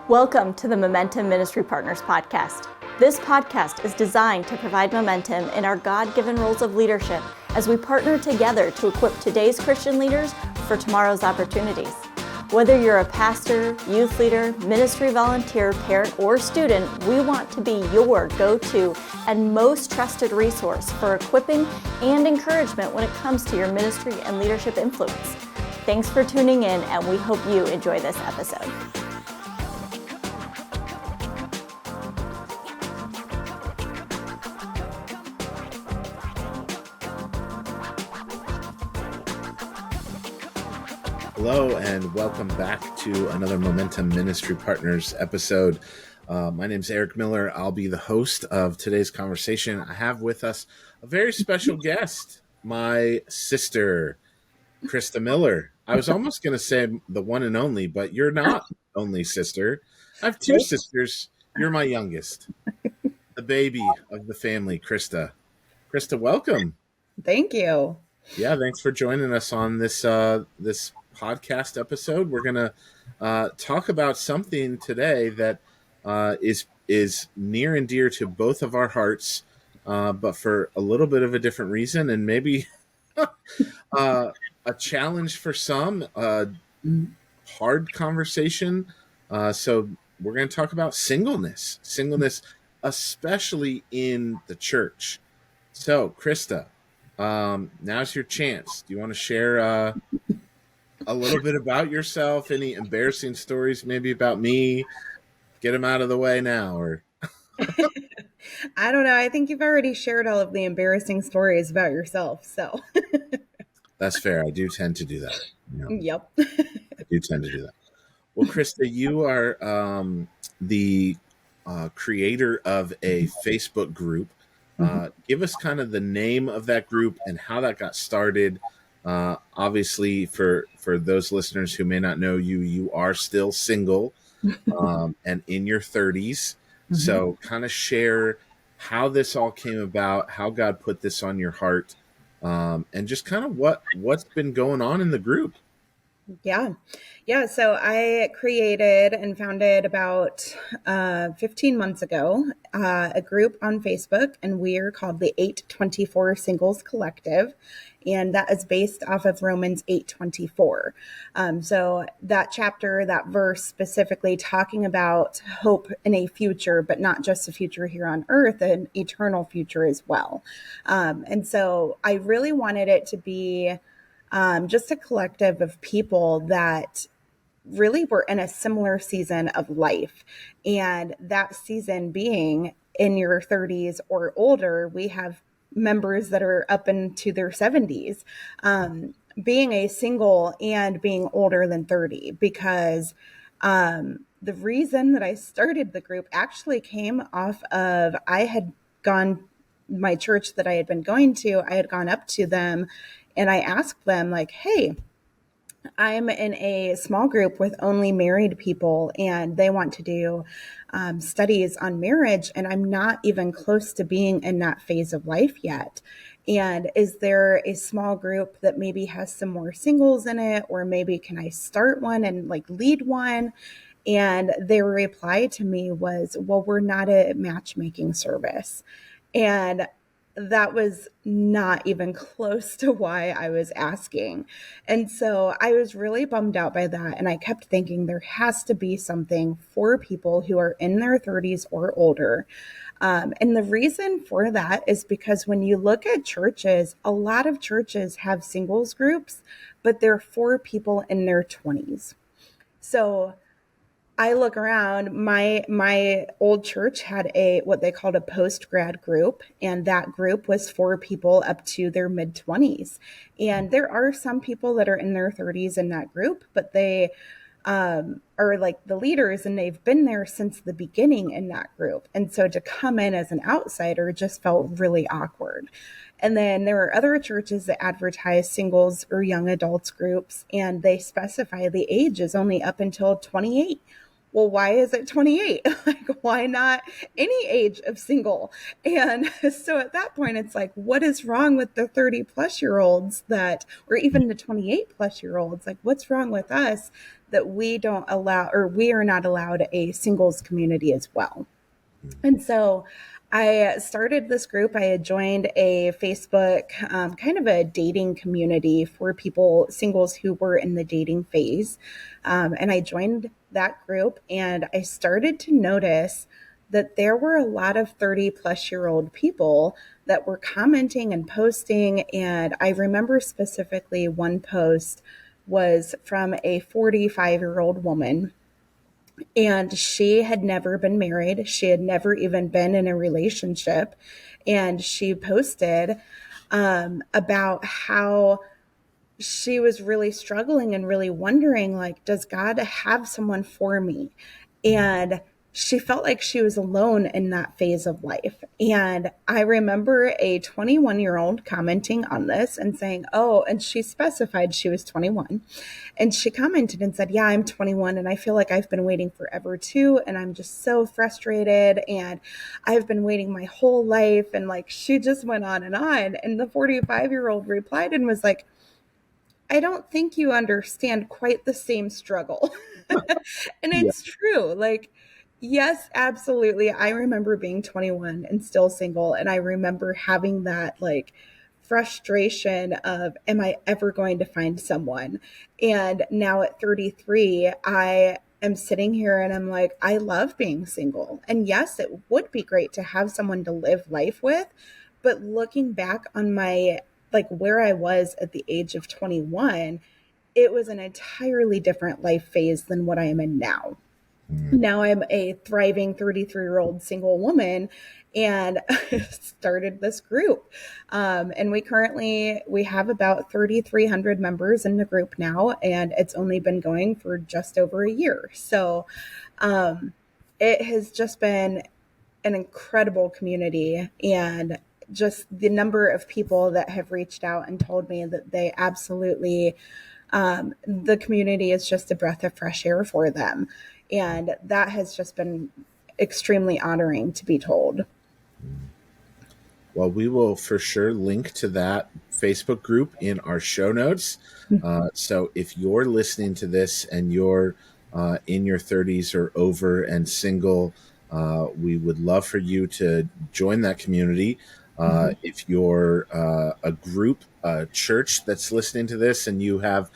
Welcome to the Momentum Ministry Partners podcast. This podcast is designed to provide momentum in our God-given roles of leadership as we partner together to equip today's Christian leaders for tomorrow's opportunities. Whether you're a pastor, youth leader, ministry volunteer, parent, or student, we want to be your go-to and most trusted resource for equipping and encouragement when it comes to your ministry and leadership influence. Thanks for tuning in, and we hope you enjoy this episode. Hello and welcome back to another Momentum Ministry Partners episode. My name is Eric Miller. I'll be the host of today's conversation. I have with us a very special guest, my sister, Krista Miller. I was almost going to say the one and only, but you're not only sister. I have two sisters. You're my youngest, the baby of the family, Krista. Krista, welcome. Thank you. Yeah, thanks for joining us on this podcast episode. We're going to talk about something today that is near and dear to both of our hearts, but for a little bit of a different reason, and maybe a challenge for some, hard conversation. So we're going to talk about singleness, especially in the church. So, Krista, now's your chance. Do you want to share a little bit about yourself? Any embarrassing stories maybe about me? Get them out of the way now. Or I don't know. I think you've already shared all of the embarrassing stories about yourself. So that's fair. I do tend to do that. Yep. I do tend to do that. Well, Krista, you are the creator of a Facebook group. Give us kind of the name of that group and how that got started. Obviously, for those listeners who may not know you, you are still single and in your 30s. So kind of share how this all came about, how God put this on your heart, and just kind of what's been going on in the group. Yeah. So I created and founded about 15 months ago a group on Facebook, and we are called the 824 Singles Collective. And that is based off of Romans 8:24. So that chapter, that verse specifically talking about hope in a future, but not just a future here on earth, an eternal future as well. And so I really wanted it to be just a collective of people that really were in a similar season of life. And that season being in your 30s or older, we have members that are up into their 70s, being a single and being older than 30, because the reason that I started the group actually came off of my church that I had been going to, I had gone up to them and I asked them, like, hey, I'm in a small group with only married people, and they want to do studies on marriage, and I'm not even close to being in that phase of life yet. And is there a small group that maybe has some more singles in it, or maybe can I start one and like lead one? And their reply to me was, well, we're not a matchmaking service. And that was not even close to why I was asking. And so I was really bummed out by that. And I kept thinking there has to be something for people who are in their 30s or older. And the reason for that is because when you look at churches, a lot of churches have singles groups, but they're for people in their 20s. So I look around, my old church had what they called a post-grad group, and that group was for people up to their mid-20s. And there are some people that are in their 30s in that group, but they are like the leaders, and they've been there since the beginning in that group. And so to come in as an outsider just felt really awkward. And then there are other churches that advertise singles or young adults groups, and they specify the age is only up until 28. well, why is it 28? Like, why not any age of single? And so at that point, it's like, what is wrong with the 30 plus year olds that, or even the 28 plus year olds? Like, what's wrong with us that we don't allow, or we are not allowed a singles community as well? And so I started this group. I had joined a Facebook kind of a dating community for people, singles who were in the dating phase. And I joined that group and I started to notice that there were a lot of 30 plus year old people that were commenting and posting. And I remember specifically one post was from a 45-year-old woman, and she had never been married. She had never even been in a relationship. And she posted about how she was really struggling and really wondering, like, does God have someone for me? And she felt like she was alone in that phase of life. And I remember a 21-year-old commenting on this and saying, oh, and she specified she was 21. And she commented and said, yeah, I'm 21 and I feel like I've been waiting forever too. And I'm just so frustrated. And I've been waiting my whole life. And like, she just went on. And the 45-year-old replied and was like, I don't think you understand quite the same struggle. And Yeah. it's true. Like, yes, absolutely. I remember being 21 and still single. And I remember having that like frustration of, am I ever going to find someone? And now at 33, I am sitting here and I'm like, I love being single. And yes, it would be great to have someone to live life with. But looking back on my, like where I was at the age of 21, it was an entirely different life phase than what I am in now. Now I'm a thriving 33-year-old single woman and started this group. And we have about 3,300 members in the group now, and it's only been going for just over a year. So it has just been an incredible community, and just the number of people that have reached out and told me that they absolutely, the community is just a breath of fresh air for them. And that has just been extremely honoring to be told. Well, we will for sure link to that Facebook group in our show notes. So if you're listening to this and you're in your 30s or over and single, we would love for you to join that community. If you're a group, a church that's listening to this, and you have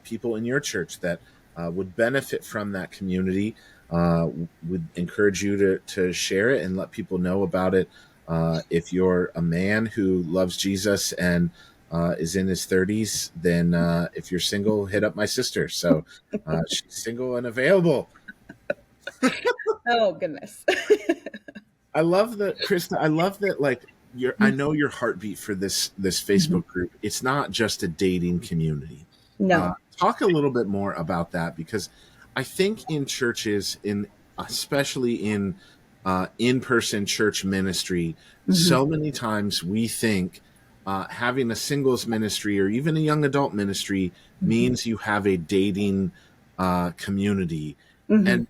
people in your church that would benefit from that community, would encourage you to share it and let people know about it. If you're a man who loves Jesus and is in his 30s, then if you're single, hit up my sister. So she's single and available. Oh, goodness. I love that, Krista. I love that. Like, I know your heartbeat for this Facebook group. It's not just a dating community. No. Talk a little bit more about that, because I think in churches, especially in in-person church ministry, so many times we think having a singles ministry or even a young adult ministry means you have a dating community, and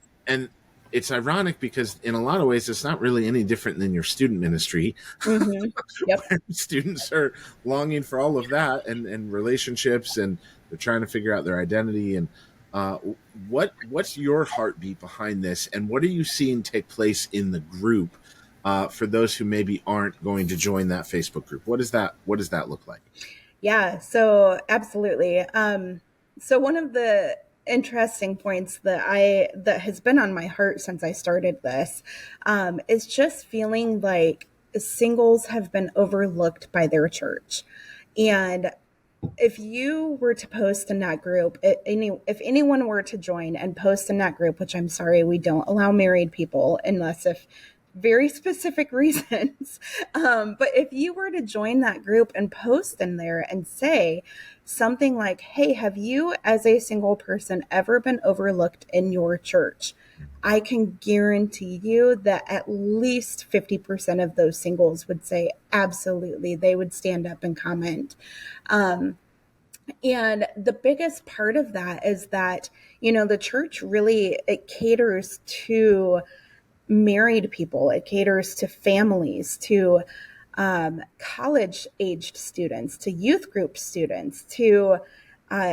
it's ironic because in a lot of ways it's not really any different than your student ministry. Yep. Where students are longing for all of that and relationships, and they're trying to figure out their identity. And what's your heartbeat behind this, and what are you seeing take place in the group for those who maybe aren't going to join that Facebook group? What does that look like? Yeah, so absolutely. So one of the interesting points that has been on my heart since I started this is just feeling like singles have been overlooked by their church. And if you were to post in that group, if anyone were to join and post in that group, which I'm sorry, we don't allow married people unless if very specific reasons. But if you were to join that group and post in there and say something like, hey, have you as a single person ever been overlooked in your church? I can guarantee you that at least 50% of those singles would say absolutely. They would stand up and comment. And the biggest part of that is that The church really, it caters to married people, it caters to families, to college aged students, to youth group students, to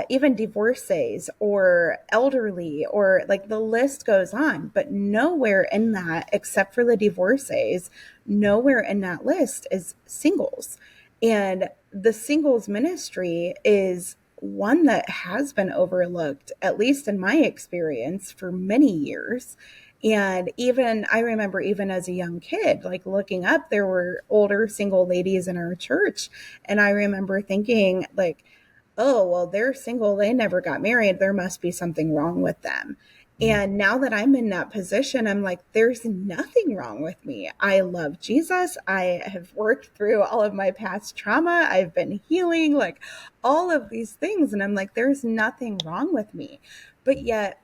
even divorcees or elderly, or like the list goes on. But nowhere in that, except for the divorcees, nowhere in that list is singles. And the singles ministry is one that has been overlooked, at least in my experience, for many years. And even I remember, even as a young kid, like looking up, there were older single ladies in our church. And I remember thinking, like, oh, well, they're single. They never got married. There must be something wrong with them. And now that I'm in that position, I'm like, there's nothing wrong with me. I love Jesus. I have worked through all of my past trauma. I've been healing, like all of these things. And I'm like, there's nothing wrong with me. But yet,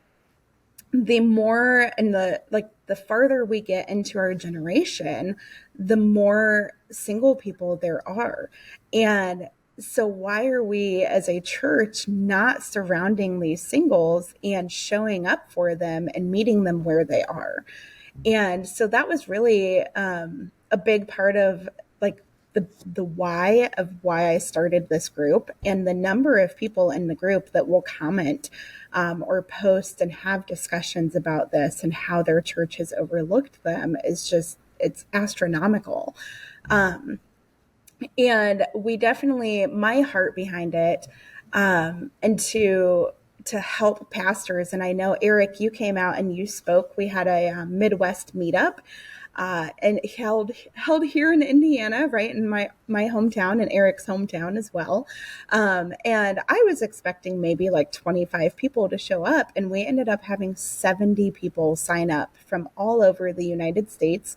the more and the farther we get into our generation, the more single people there are. And so why are we as a church not surrounding these singles and showing up for them and meeting them where they are? And so that was really a big part of like the why of why I started this group. And the number of people in the group that will comment or post and have discussions about this and how their church has overlooked them is just, it's astronomical. And we definitely, my heart behind it, and to help pastors. And I know, Eric, you came out and you spoke. We had a Midwest meetup, and held here in Indiana, right in my hometown and Eric's hometown as well. And I was expecting maybe like 25 people to show up, and we ended up having 70 people sign up from all over the United States,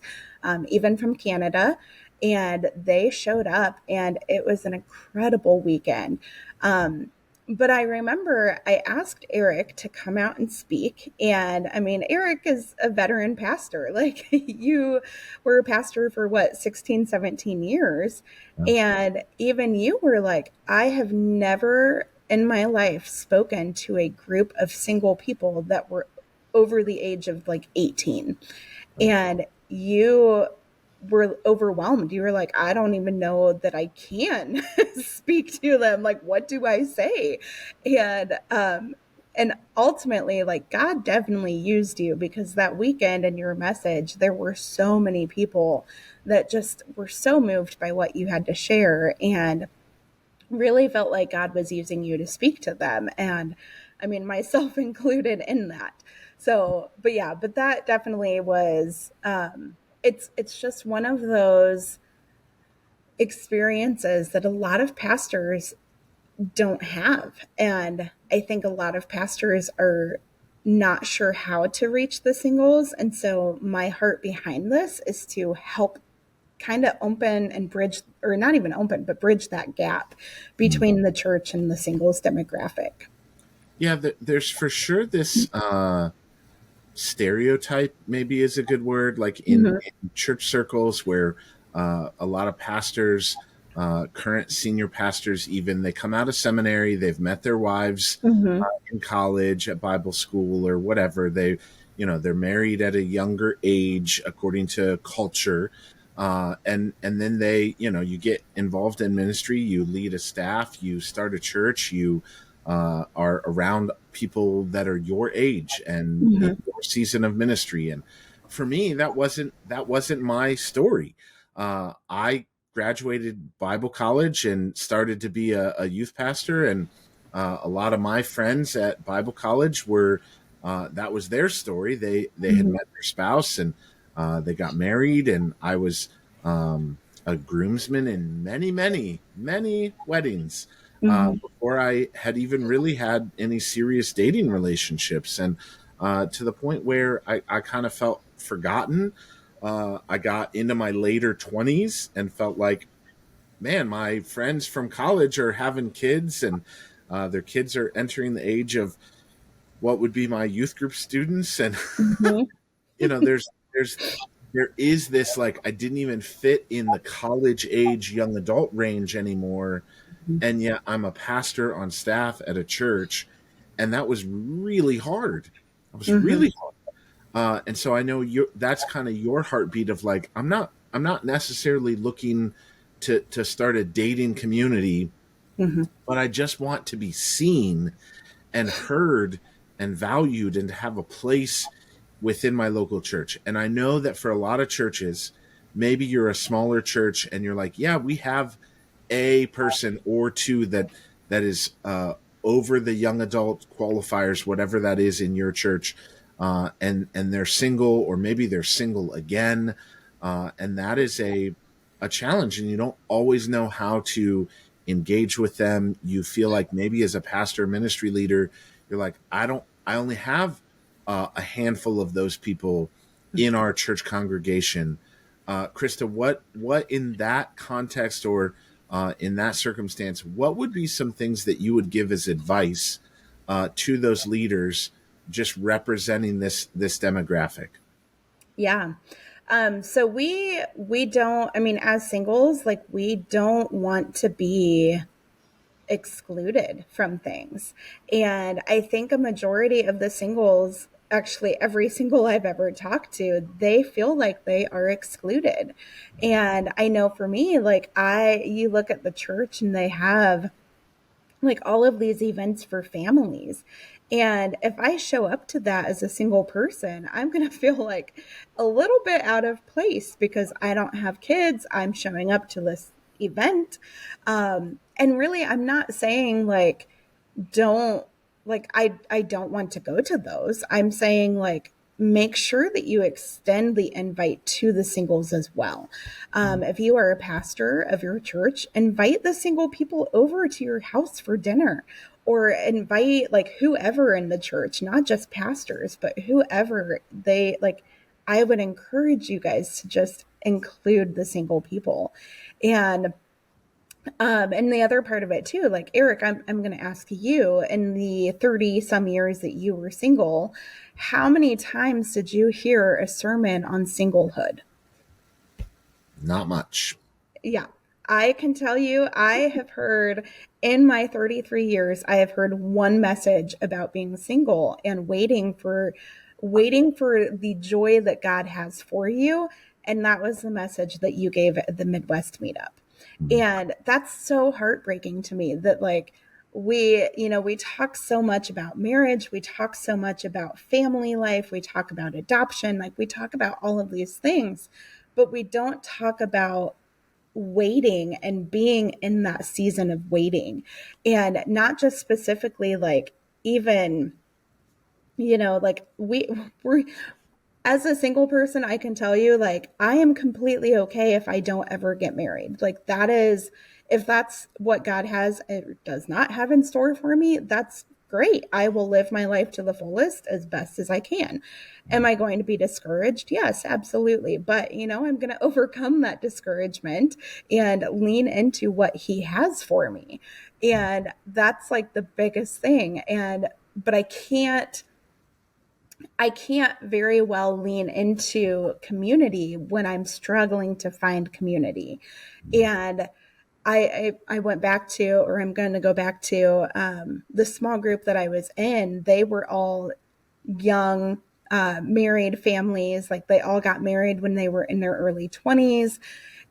even from Canada. And they showed up, and it was an incredible weekend. But I remember I asked Eric to come out and speak. And I mean, Eric is a veteran pastor. Like, you were a pastor for what, 16, 17 years. And even you were like, I have never in my life spoken to a group of single people that were over the age of like 18. And you were overwhelmed. You were like, I don't even know that I can speak to them. Like, what do I say? And ultimately, like, God definitely used you, because that weekend and your message, there were so many people that just were so moved by what you had to share, and really felt like God was using you to speak to them. And I mean, myself included in that. So, but yeah, but that definitely was, it's just one of those experiences that a lot of pastors don't have. And I think a lot of pastors are not sure how to reach the singles. And so my heart behind this is to help kind of open and bridge, or not even open, but bridge that gap between the church and the singles demographic. Yeah, there's for sure this stereotype, maybe is a good word, like in church circles where a lot of pastors, current senior pastors, even, they come out of seminary, they've met their wives in college, at Bible school, or whatever. They're married at a younger age according to culture. And then you get involved in ministry, you lead a staff, you start a church, you are around people that are your age and in your season of ministry. And for me, that wasn't my story. I graduated Bible college and started to be a youth pastor, and a lot of my friends at Bible college were that was their story. They had met their spouse, and they got married, and I was a groomsman in many, many, many weddings before I had even really had any serious dating relationships. And to the point where I kind of felt forgotten. I got into my later 20s and felt like, man, my friends from college are having kids, and their kids are entering the age of what would be my youth group students. And there is this, like, I didn't even fit in the college age young adult range anymore, and yet I'm a pastor on staff at a church. and that was really hard. It was Mm-hmm. really hard. And so I know that's kind of your heartbeat of like, I'm not necessarily looking to start a dating community, Mm-hmm. but I just want to be seen and heard and valued and to have a place within my local church. And I know that for a lot of churches, maybe you're a smaller church and you're like, yeah, we have a person or two that is over the young adult qualifiers, whatever that is in your church, and they're single, or maybe they're single again, and that is a challenge, and you don't always know how to engage with them. You feel like maybe as a pastor, ministry leader, you're like, I only have a handful of those people in our church congregation. Krista, what in that context, or in that circumstance, what would be some things that you would give as advice to those leaders just representing this demographic? Yeah. So we don't, I mean, as singles, like we don't want to be excluded from things. And I think a majority of the singles, actually every single I've ever talked to, they feel like they are excluded. And I know for me, like you look at the church and they have like all of these events for families. And if I show up to that as a single person, I'm going to feel like a little bit out of place because I don't have kids. I'm showing up to this event. And really, I'm not saying like, don't like I don't want to go to those. I'm saying like make sure that you extend the invite to the singles as well. If you are a pastor of your church, invite the single people over to your house for dinner, or invite like whoever in the church, not just pastors, but whoever they like. I would encourage you guys to just include the single people. And the other part of it too, like Eric, I'm going to ask you, in the 30 some years that you were single, how many times did you hear a sermon on singlehood? Not much. Yeah, I can tell you, I have heard in my 33 years, I have heard one message about being single and waiting for the joy that God has for you. And that was the message that you gave at the Midwest meetup. And that's so heartbreaking to me that like we talk so much about marriage, we talk so much about family life, we talk about adoption, like we talk about all of these things, but we don't talk about waiting and being in that season of waiting. And not just specifically like even like we're as a single person, I can tell you, like, I am completely okay if I don't ever get married. Like, that is, if that's what God has or does not have in store for me, that's great. I will live my life to the fullest as best as I can. Am I going to be discouraged? Yes, absolutely. But, I'm going to overcome that discouragement and lean into what He has for me. And that's like the biggest thing. But I can't very well lean into community when I'm struggling to find community. And I went back to, or I'm going to go back to the small group that I was in. They were all young, married families. Like they all got married when they were in their early 20s,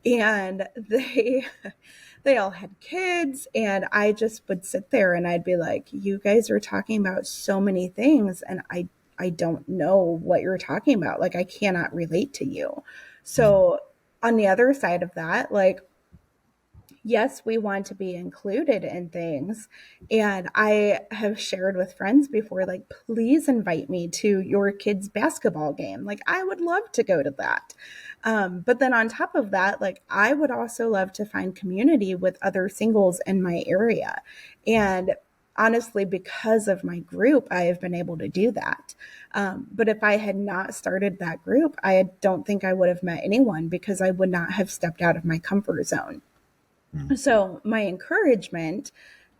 and they all had kids. And I just would sit there and I'd be like, you guys are talking about so many things, and I don't know what you're talking about. Like I cannot relate to you. So on the other side of that, like, yes, we want to be included in things. And I have shared with friends before, like, please invite me to your kid's basketball game. Like, I would love to go to that. But then on top of that, like, I would also love to find community with other singles in my area. And honestly, because of my group, I have been able to do that. But if I had not started that group, I don't think I would have met anyone because I would not have stepped out of my comfort zone. So my encouragement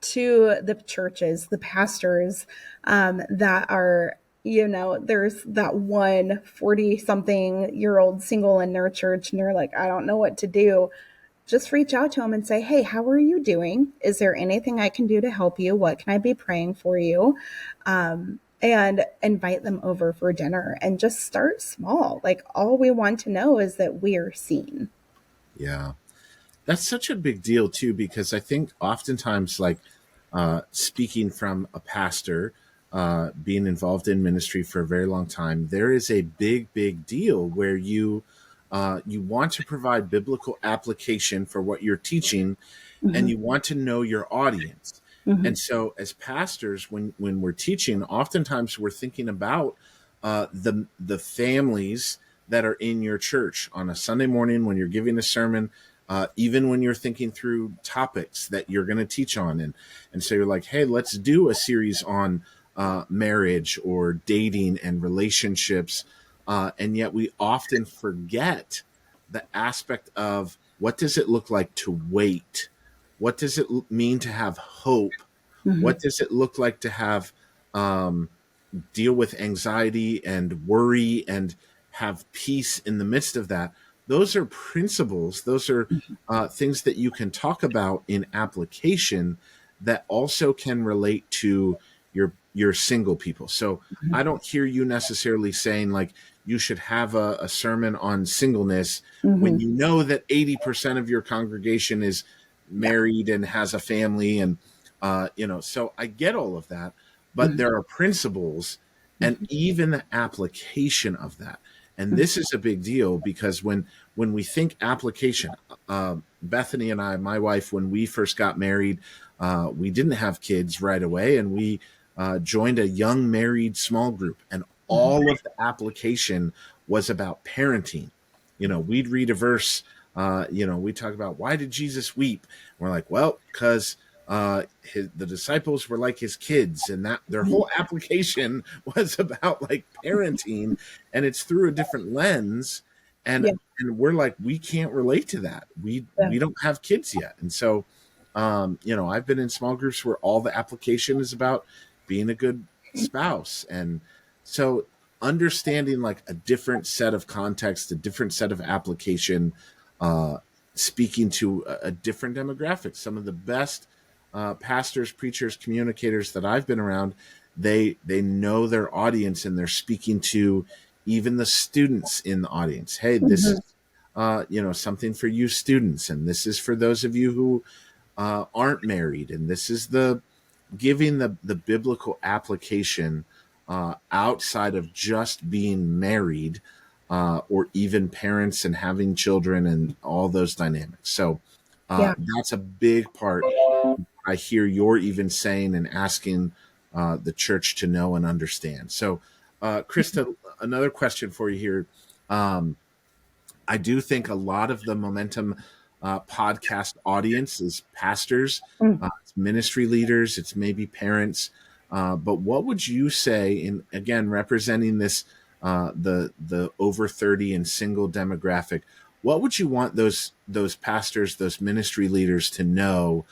to the churches, the pastors that are, there's that one 40 something year old single in their church and they're like, I don't know what to do. just reach out to them and say, hey, how are you doing? Is there anything I can do to help you? What can I be praying for you? And invite them over for dinner and just start small. Like, all we want to know is that we are seen. Yeah. That's such a big deal too, because I think oftentimes, like, speaking from a pastor, being involved in ministry for a very long time, there is a big deal where you want to provide biblical application for what you're teaching, and Mm-hmm. you want to know your audience. Mm-hmm. And so, as pastors, when we're teaching, oftentimes we're thinking about the families that are in your church on a Sunday morning when you're giving a sermon, even when you're thinking through topics that you're going to teach on. And so you're like, hey, let's do a series on marriage or dating and relationships. And yet we often forget the aspect of what does it look like to wait? What does it mean to have hope? Mm-hmm. What does it look like to have um, deal with anxiety and worry and have peace in the midst of that? Those are principles. Those are things that you can talk about in application that also can relate to your single people. So I don't hear you necessarily saying like you should have a sermon on singleness when Mm-hmm. you know that 80% of your congregation is Yeah. married and has a family. And so I get all of that, but Mm-hmm. there are principles and even the application of that. And this is a big deal because when we think application, Bethany and I, my wife, when we first got married, we didn't have kids right away, and we joined a young married small group, and all of the application was about parenting. We'd read a verse. We talk about, why did Jesus weep? And we're like, well, because the disciples were like his kids, and that their whole application was about like parenting, and it's through a different lens. and Yeah. and we're like, we can't relate to that. Yeah. We don't have kids yet. And so I've been in small groups where all the application is about being a good spouse. And so understanding like a different set of context, a different set of application, uh, speaking to a different demographic. Some of the best pastors, preachers, communicators that I've been around, they know their audience, and they're speaking to even the students in the audience. Hey, this Mm-hmm. is something for you students, and this is for those of you who aren't married, and this is the giving the biblical application outside of just being married, or even parents and having children and all those dynamics. So Yeah. that's a big part. I hear you're even saying and asking the church to know and understand. So, Krista, another question for you here. Um, I do think a lot of the Momentum podcast audience is pastors, Mm. it's ministry leaders, it's maybe parents. But what would you say, in again representing this the over 30 and single demographic? What would you want those pastors, those ministry leaders to know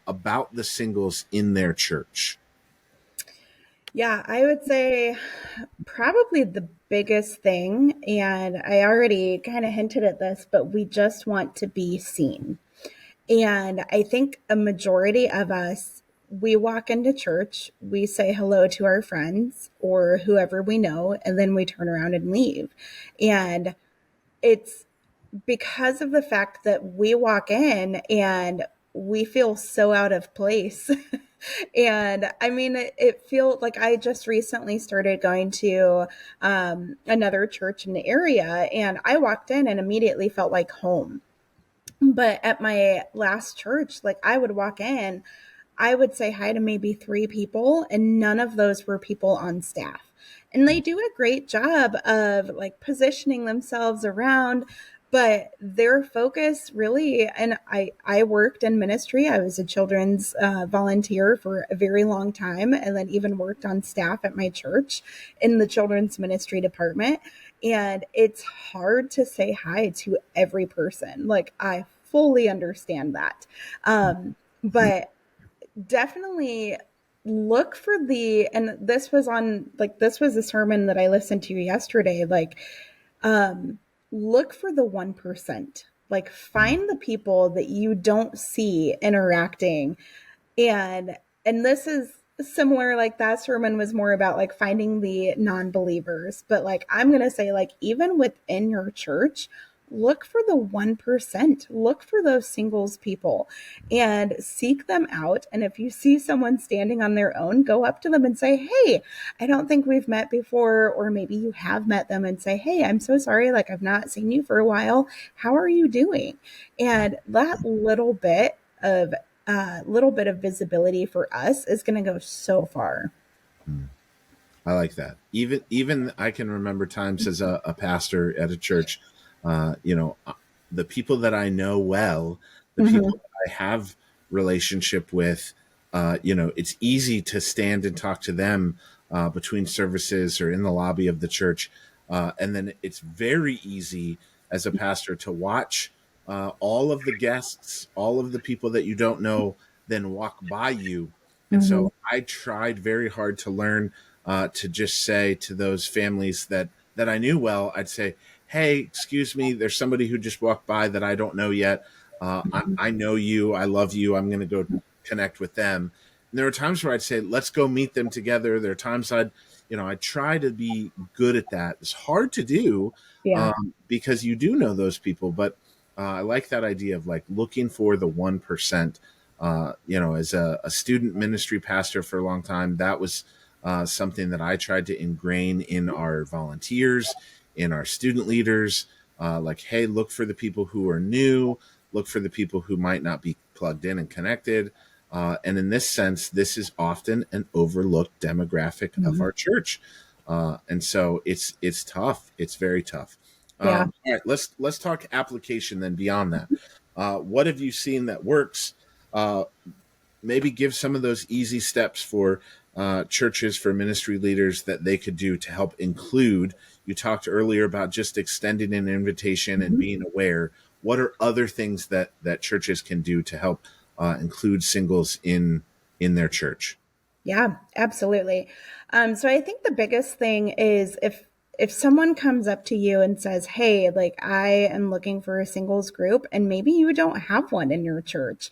about the singles in their church? Yeah, I would say probably the biggest thing, and I already kind of hinted at this, but we just want to be seen. And I think a majority of us, we walk into church, we say hello to our friends or whoever we know, and then we turn around and leave. And it's because of the fact that we walk in and we feel so out of place. And I mean, it feels like I just recently started going to another church in the area, and I walked in and immediately felt like home. But at my last church, like I would walk in, I would say hi to maybe three people, and none of those were people on staff. And they do a great job of like positioning themselves around, but their focus really, and I worked in ministry. I was a children's volunteer for a very long time, and then even worked on staff at my church in the children's ministry department. And it's hard to say hi to every person. Like, I fully understand that. But definitely look for and this was on, like, this was a sermon that I listened to yesterday. Like, um, look for the 1%. like find the people that you don't see interacting. And this is similar, like that sermon was more about like finding the non-believers, but like I'm going to say, like, even within your church, look for the 1%, look for those singles people and seek them out. And if you see someone standing on their own, go up to them and say, hey, I don't think we've met before. Or maybe you have met them and say, hey, I'm so sorry, like I've not seen you for a while, how are you doing? And that little bit of visibility for us is going to go so far. I like that. Even I can remember times as a pastor at a church, the people that I know well, the Mm-hmm. people that I have relationship with, it's easy to stand and talk to them between services or in the lobby of the church. And then it's very easy as a pastor to watch all of the guests, all of the people that you don't know, then walk by you. And Mm-hmm. so I tried very hard to learn to just say to those families that I knew well, I'd say, hey, excuse me, there's somebody who just walked by that I don't know yet. I know you. I love you. I'm going to go connect with them. And there are times where I'd say, let's go meet them together. There are times I try to be good at that. It's hard to do Yeah. because you do know those people, but I like that idea of like looking for the 1%. As a student ministry pastor for a long time, that was something that I tried to ingrain in our volunteers, in our student leaders. Like, hey, look for the people who are new, look for the people who might not be plugged in and connected. And in this sense, this is often an overlooked demographic of Mm-hmm. our church. And so it's tough. It's very tough. Yeah. All right, let's talk application then beyond that. What have you seen that works? Maybe give some of those easy steps for churches, for ministry leaders that they could do to help include. You talked earlier about just extending an invitation and Mm-hmm. being aware. What are other things that churches can do to help include singles in their church? Yeah, absolutely. So I think the biggest thing is if someone comes up to you and says, "Hey, like I am looking for a singles group," and maybe you don't have one in your church,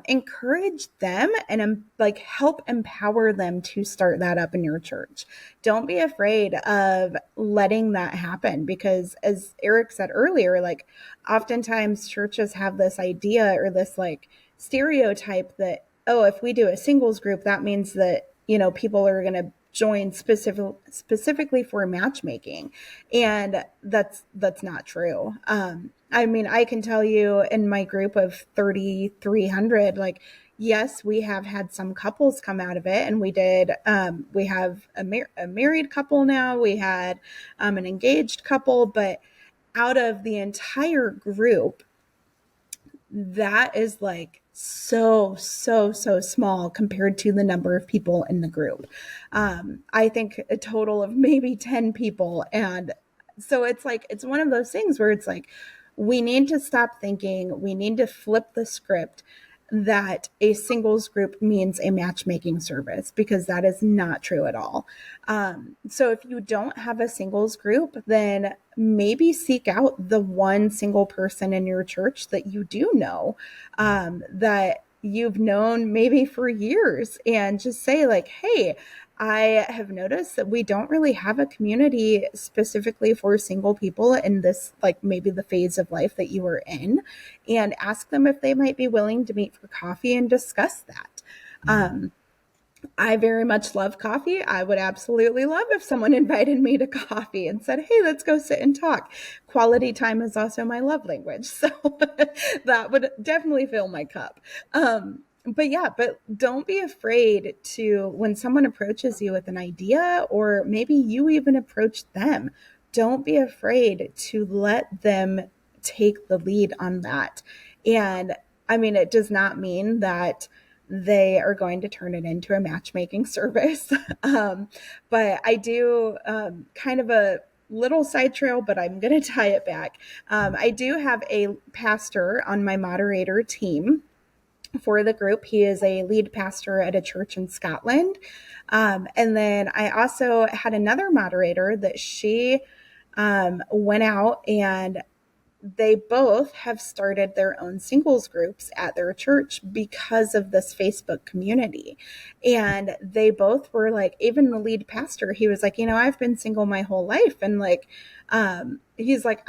encourage them and like help empower them to start that up in your church. Don't be afraid of letting that happen because, as Eric said earlier, like oftentimes churches have this idea or this like stereotype that, oh, if we do a singles group, that means that, people are going to join specifically for matchmaking. And that's not true. I mean, I can tell you in my group of 3,300, like, yes, we have had some couples come out of it, and we have a married couple now. We had an engaged couple, but out of the entire group, that is like so small compared to the number of people in the group. I think a total of maybe 10 people. And so it's like, it's one of those things where it's like, we need to stop thinking, we need to flip the script that a singles group means a matchmaking service, because that is not true at all. So if you don't have a singles group, then maybe seek out the one single person in your church that you do know, that you've known maybe for years, and just say like, hey, I have noticed that we don't really have a community specifically for single people in this, like maybe the phase of life that you are in, and ask them if they might be willing to meet for coffee and discuss that. I very much love coffee. I would absolutely love if someone invited me to coffee and said, hey, let's go sit and talk. Quality time is also my love language. So that would definitely fill my cup. But don't be afraid to, when someone approaches you with an idea, or maybe you even approach them, don't be afraid to let them take the lead on that. And I mean, it does not mean that they are going to turn it into a matchmaking service. But I do, kind of a little side trail, but I'm going to tie it back. I do have a pastor on my moderator team for the group. He is a lead pastor at a church in Scotland. And then I also had another moderator that she went out and they both have started their own singles groups at their church because of this Facebook community. And they both were like, even the lead pastor, he was like, I've been single my whole life. And like, he's like,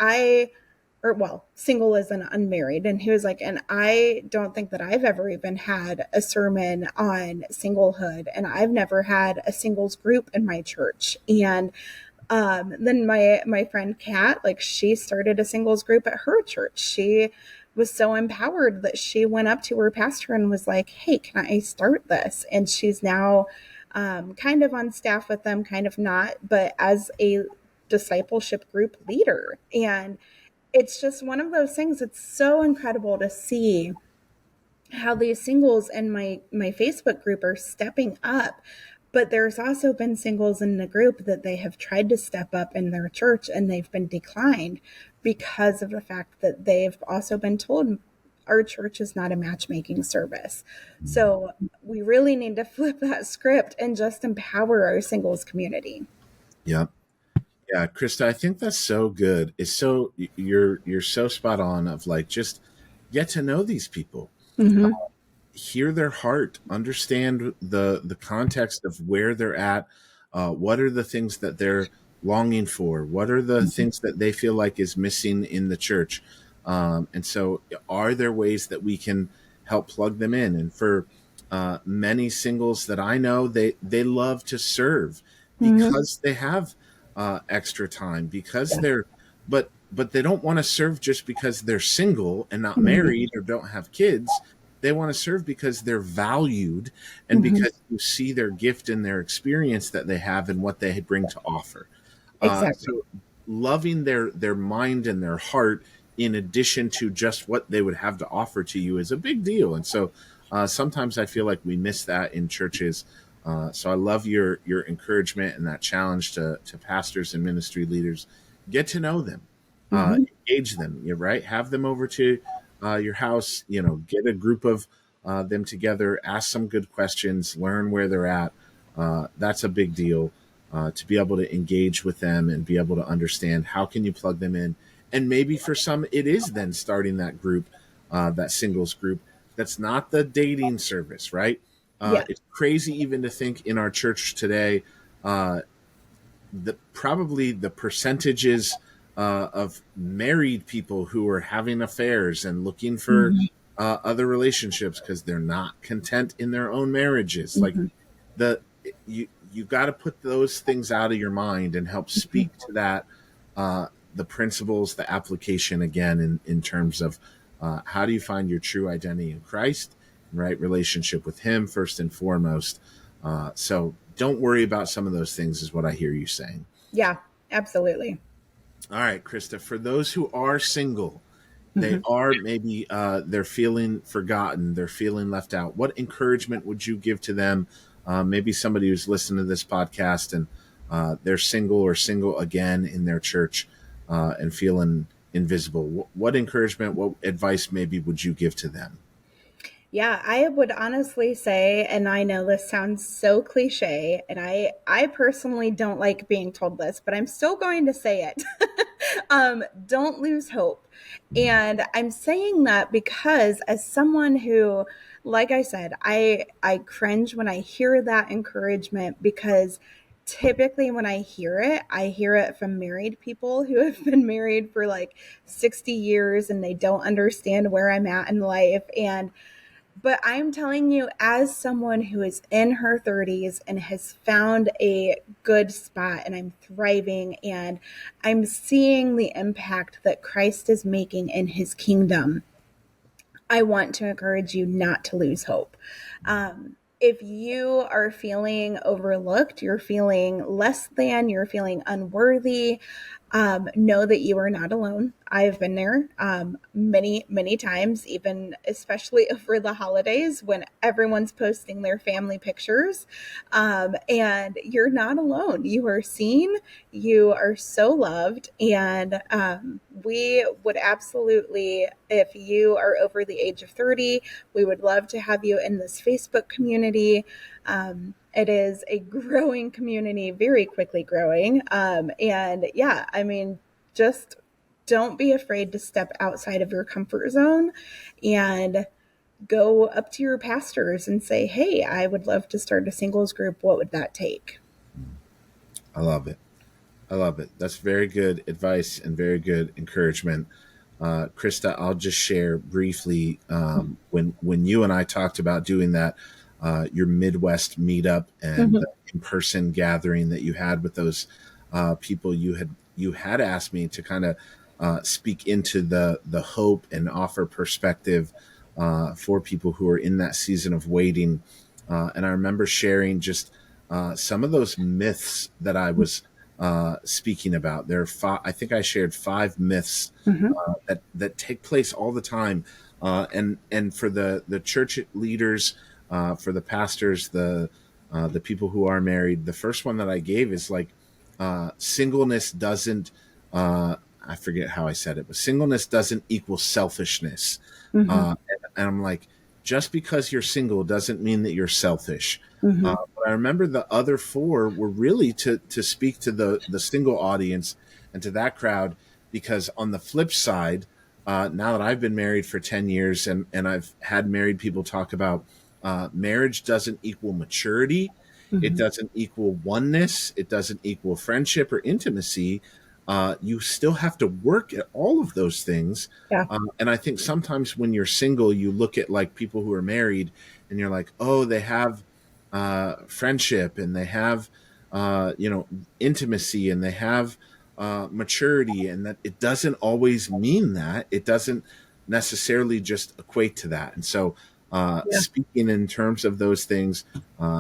single as an unmarried. And he was like, and I don't think that I've ever even had a sermon on singlehood. And I've never had a singles group in my church. And then my friend Kat, like, she started a singles group at her church. She was so empowered that she went up to her pastor and was like, hey, can I start this? And she's now kind of on staff with them, kind of not, but as a discipleship group leader. And it's just one of those things. It's so incredible to see how these singles in my Facebook group are stepping up. But there's also been singles in the group that they have tried to step up in their church and they've been declined because of the fact that they've also been told our church is not a matchmaking service. So we really need to flip that script and just empower our singles community. Yep. Yeah, Krista, I think that's so good. It's so you're so spot on of like just get to know these people. Mm-hmm. Hear their heart, understand the context of where they're at, what are the things that they're longing for, what are the things that they feel like is missing in the church, and so are there ways that we can help plug them in? And for many singles that I know, they love to serve because they have extra time, because they're but they don't want to serve just because they're single and not married or don't have kids. They want to serve because they're valued and because you see their gift and their experience that they have and what they bring to offer. Exactly. So loving their mind and their heart in addition to just what they would have to offer to you is a big deal. And so sometimes I feel like we miss that in churches. So I love your encouragement and that challenge to pastors and ministry leaders. Get to know them, engage them. You're right. Have them over to your house. Get a group of them together. Ask some good questions. Learn where they're at. That's a big deal. To be able to engage with them and be able to understand how can you plug them in. And maybe for some, it is then starting that group, that singles group. That's not the dating service, right? Yeah. It's crazy even to think in our church today, probably the percentages of married people who are having affairs and looking for other relationships because they're not content in their own marriages. Like you got to put those things out of your mind and help speak to that, the principles, the application again in terms of how do you find your true identity in Christ, right? Relationship with Him first and foremost. So don't worry about some of those things is what I hear you saying. Yeah, absolutely. All right, Krista, for those who are single, they are maybe they're feeling forgotten, they're feeling left out. What encouragement would you give to them? Maybe somebody who's listening to this podcast and they're single or single again in their church and feeling invisible. What encouragement, what advice maybe would you give to them? Yeah, I would honestly say, and I know this sounds so cliche, and I personally don't like being told this, but I'm still going to say it. Don't lose hope. And I'm saying that because as someone who, like I said, I cringe when I hear that encouragement because typically when I hear it from married people who have been married for like 60 years and they don't understand where I'm at in life. But I'm telling you, as someone who is in her 30s and has found a good spot and I'm thriving and I'm seeing the impact that Christ is making in His kingdom, I want to encourage you not to lose hope. If you are feeling overlooked, you're feeling less than, you're feeling unworthy, know that you are not alone. I've been there many, many times, even especially over the holidays when everyone's posting their family pictures. And you're not alone. You are seen. You are so loved. And we would absolutely, if you are over the age of 30, we would love to have you in this Facebook community. It is a growing community, very quickly growing. And yeah, I mean, just don't be afraid to step outside of your comfort zone and go up to your pastors and say, hey, I would love to start a singles group. What would that take? I love it. I love it. That's very good advice and very good encouragement. Krista, I'll just share briefly when you and I talked about doing that, your Midwest meetup and the in-person gathering that you had with those people, you had asked me to kind of speak into the hope and offer perspective for people who are in that season of waiting. And I remember sharing just some of those myths that I was speaking about. There are I think I shared 5 myths that take place all the time, and for the church leaders, for the pastors, the people who are married. The first one that I gave is like singleness doesn't. I forget how I said it, but singleness doesn't equal selfishness. And I'm like, just because you're single doesn't mean that you're selfish. But I remember the other 4 were really to speak to the single audience and to that crowd, because on the flip side, now that I've been married for 10 years and I've had married people talk about marriage doesn't equal maturity. It doesn't equal oneness. It doesn't equal friendship or intimacy. You still have to work at all of those things. Yeah. And I think sometimes when you're single, you look at like people who are married and you're like, oh, they have friendship and they have, intimacy and they have maturity, and that it doesn't always mean that. It doesn't necessarily just equate to that. And so speaking in terms of those things,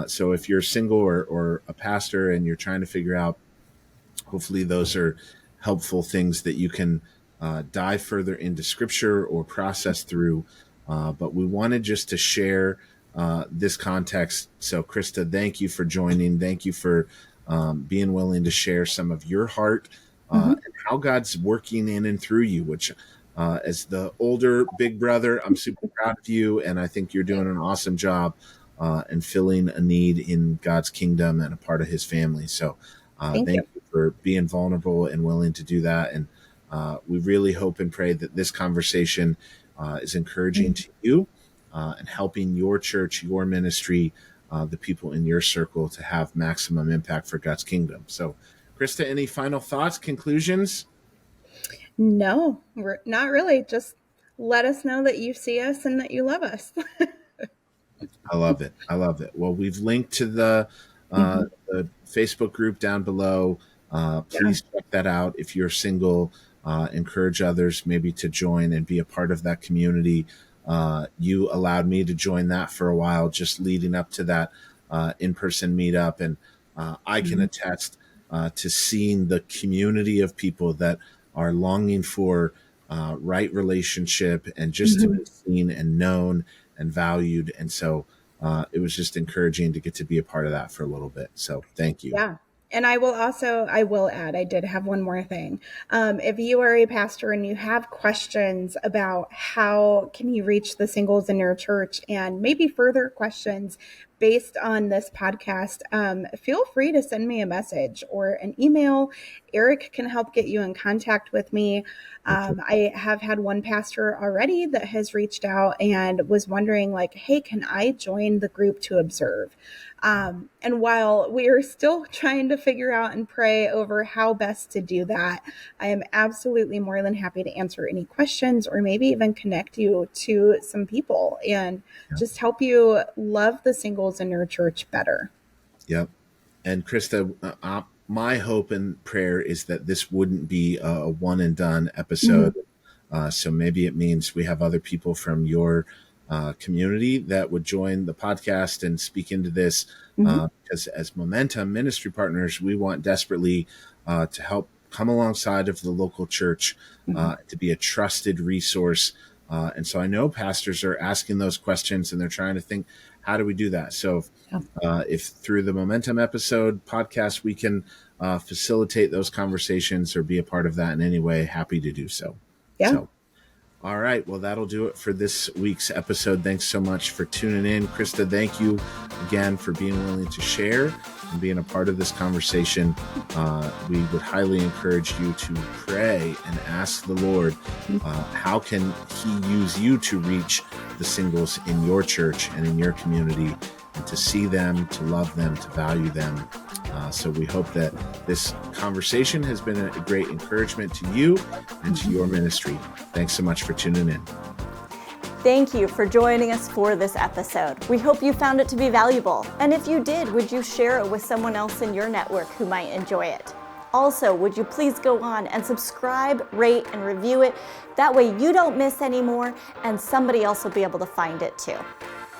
so if you're single or a pastor and you're trying to figure out, hopefully those are helpful things that you can dive further into scripture or process through. But we wanted just to share this context. So Krista, thank you for joining. Thank you for being willing to share some of your heart and how God's working in and through you, which as the older big brother, I'm super proud of you. And I think you're doing an awesome job and filling a need in God's kingdom and a part of his family. So thank you for being vulnerable and willing to do that. And we really hope and pray that this conversation is encouraging to you and helping your church, your ministry, the people in your circle to have maximum impact for God's kingdom. So, Krista, any final thoughts, conclusions? No, not really. Just let us know that you see us and that you love us. I love it. I love it. Well, we've linked to the Facebook group down below. Please check that out. If you're single, encourage others maybe to join and be a part of that community. You allowed me to join that for a while, just leading up to that in-person meetup. And I can attest to seeing the community of people that are longing for right relationship and just to be seen and known and valued. And so it was just encouraging to get to be a part of that for a little bit. So thank you. Yeah. And I will add, I did have one more thing. If you are a pastor and you have questions about how can you reach the singles in your church and maybe further questions based on this podcast, feel free to send me a message or an email. Eric can help get you in contact with me. I have had one pastor already that has reached out and was wondering like, hey, can I join the group to observe? And while we are still trying to figure out and pray over how best to do that, I am absolutely more than happy to answer any questions or maybe even connect you to some people and just help you love the singles in your church better. Yep. And Krista, my hope and prayer is that this wouldn't be a one and done episode. So maybe it means we have other people from your community that would join the podcast and speak into this, because as Momentum ministry partners, we want desperately to help come alongside of the local church to be a trusted resource. And so I know pastors are asking those questions and they're trying to think, how do we do that? So if through the Momentum episode podcast, we can facilitate those conversations or be a part of that in any way, happy to do so. Yeah. So All right. Well, that'll do it for this week's episode. Thanks so much for tuning in. Krista, thank you again for being willing to share and being a part of this conversation. We would highly encourage you to pray and ask the Lord, how can he use you to reach the singles in your church and in your community, and to see them, to love them, to value them. So we hope that this conversation has been a great encouragement to you and to your ministry. Thanks so much for tuning in. Thank you for joining us for this episode. We hope you found it to be valuable. And if you did, would you share it with someone else in your network who might enjoy it? Also, would you please go on and subscribe, rate, and review it? That way you don't miss any more, and somebody else will be able to find it too.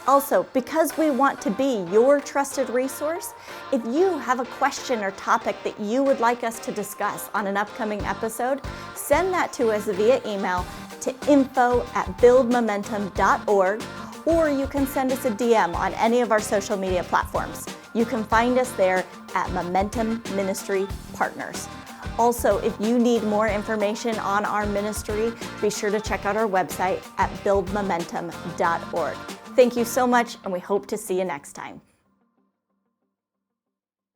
Also, because we want to be your trusted resource, if you have a question or topic that you would like us to discuss on an upcoming episode, send that to us via email to info@buildmomentum.org, or you can send us a DM on any of our social media platforms. You can find us there at Momentum Ministry Partners. Also, if you need more information on our ministry, be sure to check out our website at buildmomentum.org. Thank you so much, and we hope to see you next time.